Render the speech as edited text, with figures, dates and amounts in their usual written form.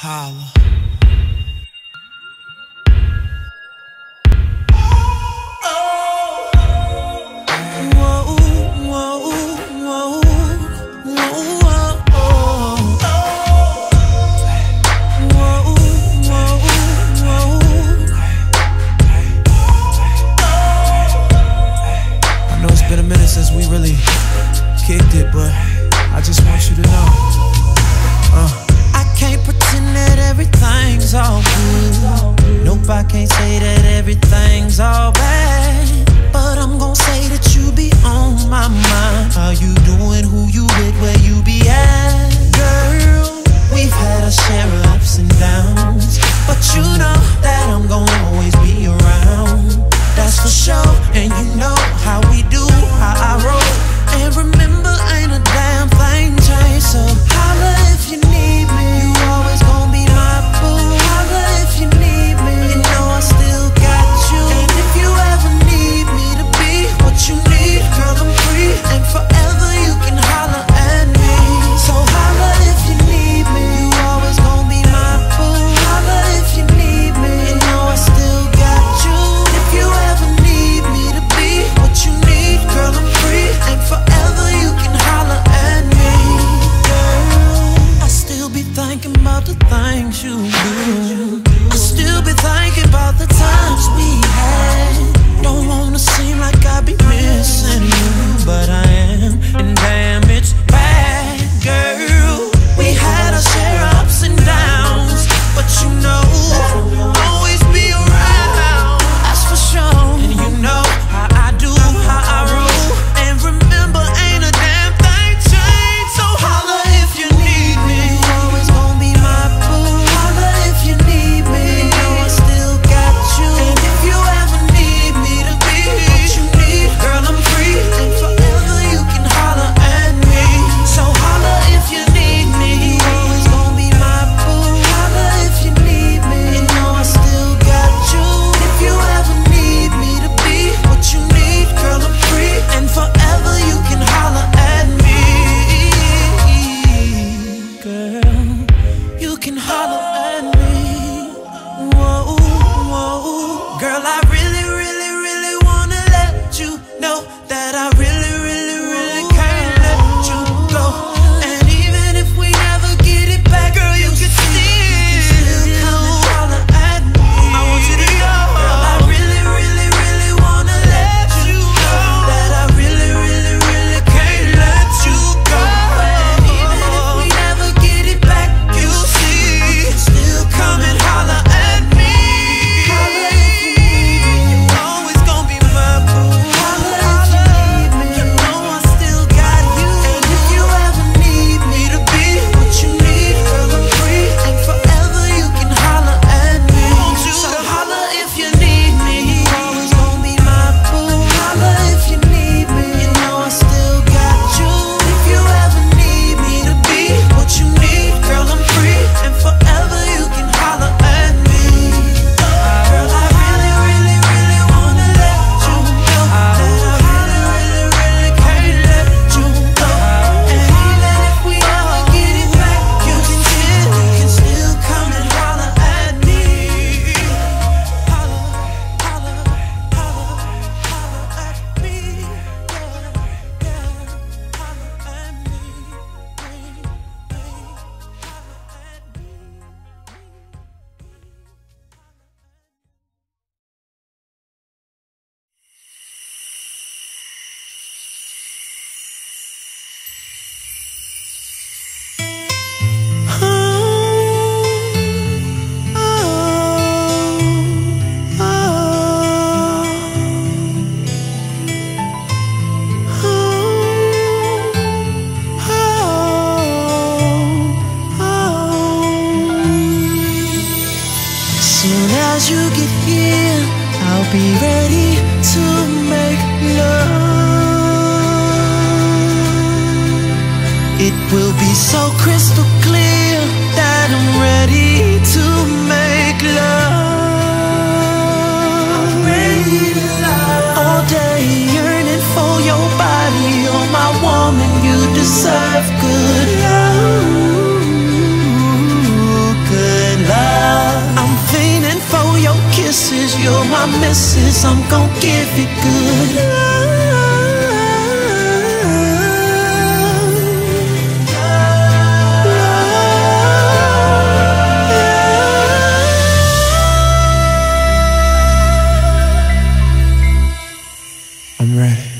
Holla. I know it's been a minute since we really kicked it, but I just want you to know I can't pretend that everything's all good. Nope, I can't say that everything's all bad, but I'm gon' say that you be on my mind. How you doing, who you with, where you be at? Girl, we've had a share of ups and downs, but you know that I'm gon' always be around. That's for sure, and you know how we do, how I roll. And remember, ain't a damn thing changed, so holla if you need me. You always gon' be my boo. Holla if you need me. You know I still got you. And if you ever need me to be what you need, girl, I'm free. And forever you can holla at me. So holla if you need me. You always gon' be my boo. Holla if you need me. You know I still got you. If you ever need me to be what you need, girl, I'm free. And forever you can holla at me. Girl, I still be thinking about the things you do. I still be thinking about the times we had. Don't wanna seem like I be missing you, but I am, and damn, it's bad, girl. We had our share of ups and downs, but you know I'll always be around. That's for sure, and you know how I do, how I roll. And remember, ain't a damn thing changed. So holla if you need me. You always gon' be my boo. Holla if you need me. You know I still got you. And if you ever need me to be what you need, girl, I'm free. And forever you can holla at me. So holla if you need me. You always gon' be my boo. Holla if you need me. You know I still got you. If you ever need me to be what you need, girl, I'm free. And forever you can holla at me. Girl, you can holla at me. Whoa, whoa. Girl, I really, really, really wanna let you know that I really, really, really can't let you go. And even if we never get it back, girl, you can still come and holla at me. I want you to know, girl, I really, really, really wanna let you know that I really, really, really can't let you go. And even if we never get it back, you see, you can still come and holla at me. Holla if you need me. You always gon' be my boo. Holla if you need me. You know I still got you. And if you ever need me to be what you need, girl, I'm free. And forever you can holla at me. So holla if you need me. You always gon' be my boo. Holla if you need me. You know I still got you. If you ever need me to be what you need, girl, I'm free. And forever you can holla at me. Girl, I really, really, really wanna let you know that I really, really, really can't let you go. And even if we never get it back, you can still come and holla at me. Holla, holla, holla, holla at me. Yeah, yeah, holla at me. Soon as you get here, I'll be ready to make love. It will be so crystal clear that I'm ready to make love. I'm ready to love. All day yearning for your body, oh my woman, you deserve good love. Good you're my missus, I'm gon' give it good love. I'm ready.